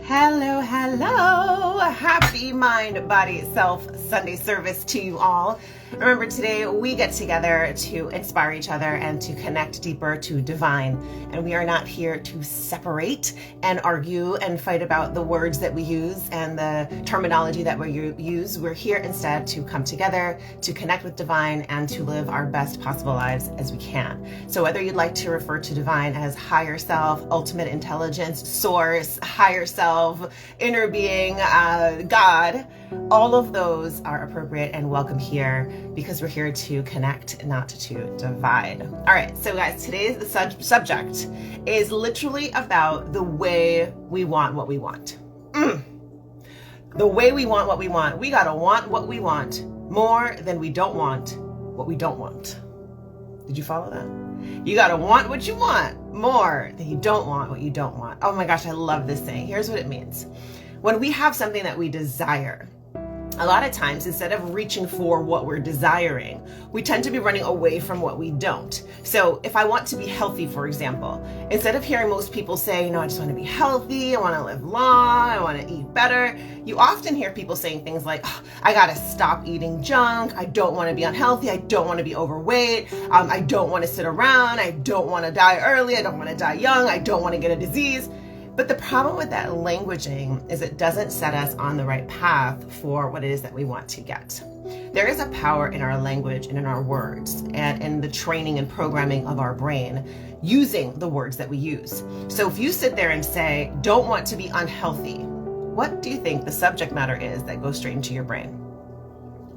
Hello, hello. Happy Mind, Body, Self Sunday service to you all. Remember, today we get together to inspire each other and to connect deeper to divine. And we are not here to separate and argue and fight about the words that we use and the terminology that we use. We're here instead to come together, to connect with divine, and to live our best possible lives as we can. So whether you'd like to refer to divine as higher self, ultimate intelligence, source, higher self, inner being, God, all of those are appropriate and welcome here, because we're here to connect, not to divide. All right, so guys, today's subject is literally about the way we want what we want. The way we want what we want. We gotta want what we want more than we don't want what we don't want. Did you follow that? You gotta want what you want more than you don't want what you don't want. Oh my gosh, I love this saying. Here's what it means. When we have something that we desire, a lot of times, instead of reaching for what we're desiring, we tend to be running away from what we don't. So if I want to be healthy, for example, instead of hearing most people say, I just want to be healthy, I want to live long, I want to eat better, you often hear people saying things like, I got to stop eating junk, I don't want to be unhealthy, I don't want to be overweight, I don't want to sit around, I don't want to die early, I don't want to die young, I don't want to get a disease. But the problem with that languaging is it doesn't set us on the right path for what it is that we want to get. There is a power in our language and in our words and in the training and programming of our brain using the words that we use. So if you sit there and say, don't want to be unhealthy, what do you think the subject matter is that goes straight into your brain?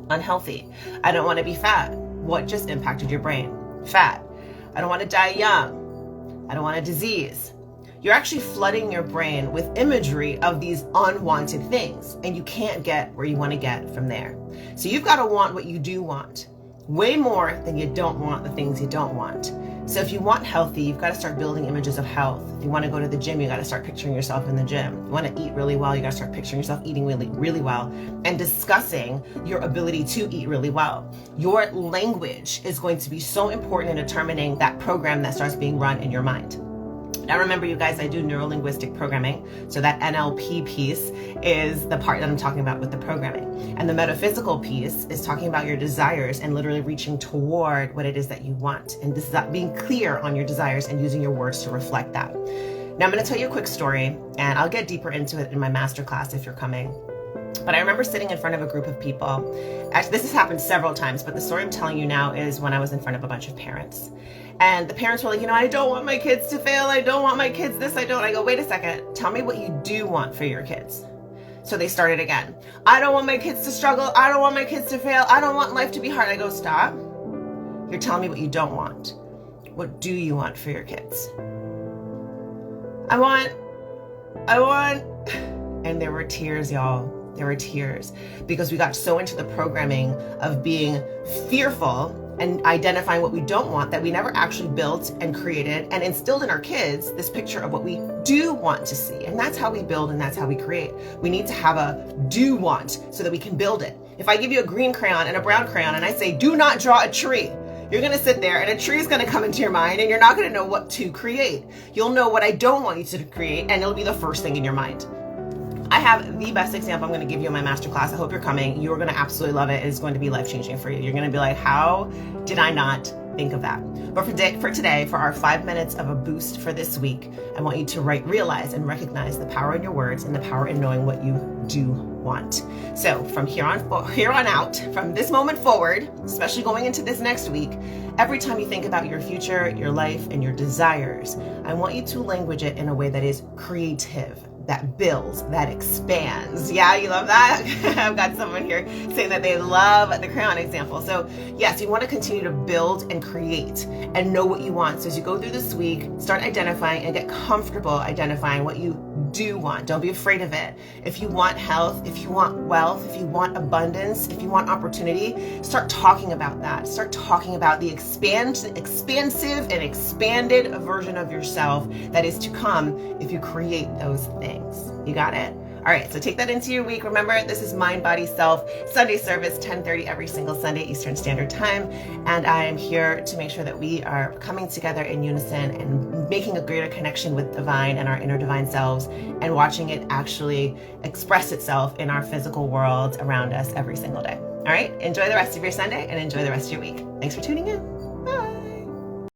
Unhealthy. I don't want to be fat. What just impacted your brain? Fat. I don't want to die young. I don't want a disease. You're actually flooding your brain with imagery of these unwanted things, and you can't get where you want to get from there. So you've got to want what you do want, way more than you don't want the things you don't want. So if you want healthy, you've got to start building images of health. If you want to go to the gym, you got to start picturing yourself in the gym. If you want to eat really well, you got to start picturing yourself eating really, really well and discussing your ability to eat really well. Your language is going to be so important in determining that program that starts being run in your mind. Now remember, you guys, I do neuro-linguistic programming, so that NLP piece is the part that I'm talking about with the programming. And the metaphysical piece is talking about your desires and literally reaching toward what it is that you want and being clear on your desires and using your words to reflect that. Now I'm going to tell you a quick story, and I'll get deeper into it in my masterclass if you're coming. But I remember sitting in front of a group of people. Actually, this has happened several times, but the story I'm telling you now is when I was in front of a bunch of parents. And the parents were like, I don't want my kids to fail. I don't want my kids this, I don't. I go, wait a second. Tell me what you do want for your kids. So they started again. I don't want my kids to struggle. I don't want my kids to fail. I don't want life to be hard. I go, stop. You're telling me what you don't want. What do you want for your kids? I want. And there were tears, y'all. There were tears because we got so into the programming of being fearful and identifying what we don't want that we never actually built and created and instilled in our kids this picture of what we do want to see. And that's how we build and that's how we create. We need to have a do want so that we can build it. If I give you a green crayon and a brown crayon and I say, do not draw a tree, you're going to sit there and a tree is going to come into your mind and you're not going to know what to create. You'll know what I don't want you to create and it'll be the first thing in your mind. I have the best example I'm going to give you in my masterclass. I hope you're coming. You're going to absolutely love it. It's going to be life-changing for you. You're going to be like, how did I not think of that? But for today, for our 5 minutes of a boost for this week, I want you to realize and recognize the power in your words and the power in knowing what you do want. So from here on out, from this moment forward, especially going into this next week, every time you think about your future, your life, and your desires, I want you to language it in a way that is creative, that builds, that expands. Yeah, you love that? I've got someone here saying that they love the crayon example. So yes, you want to continue to build and create and know what you want. So as you go through this week, start identifying and get comfortable identifying what you do want. Don't be afraid of it. If you want health, if you want wealth, if you want abundance, if you want opportunity, start talking about that. Start talking about the expansive and expanded version of yourself that is to come if you create those things. You got it? All All right, so take that into your week. Remember, this is Mind, Body, Self, Sunday service, 10:30 every single Sunday, Eastern Standard Time. And I am here to make sure that we are coming together in unison and making a greater connection with divine and our inner divine selves and watching it actually express itself in our physical world around us every single day. All right, enjoy the rest of your Sunday and enjoy the rest of your week. Thanks for tuning in.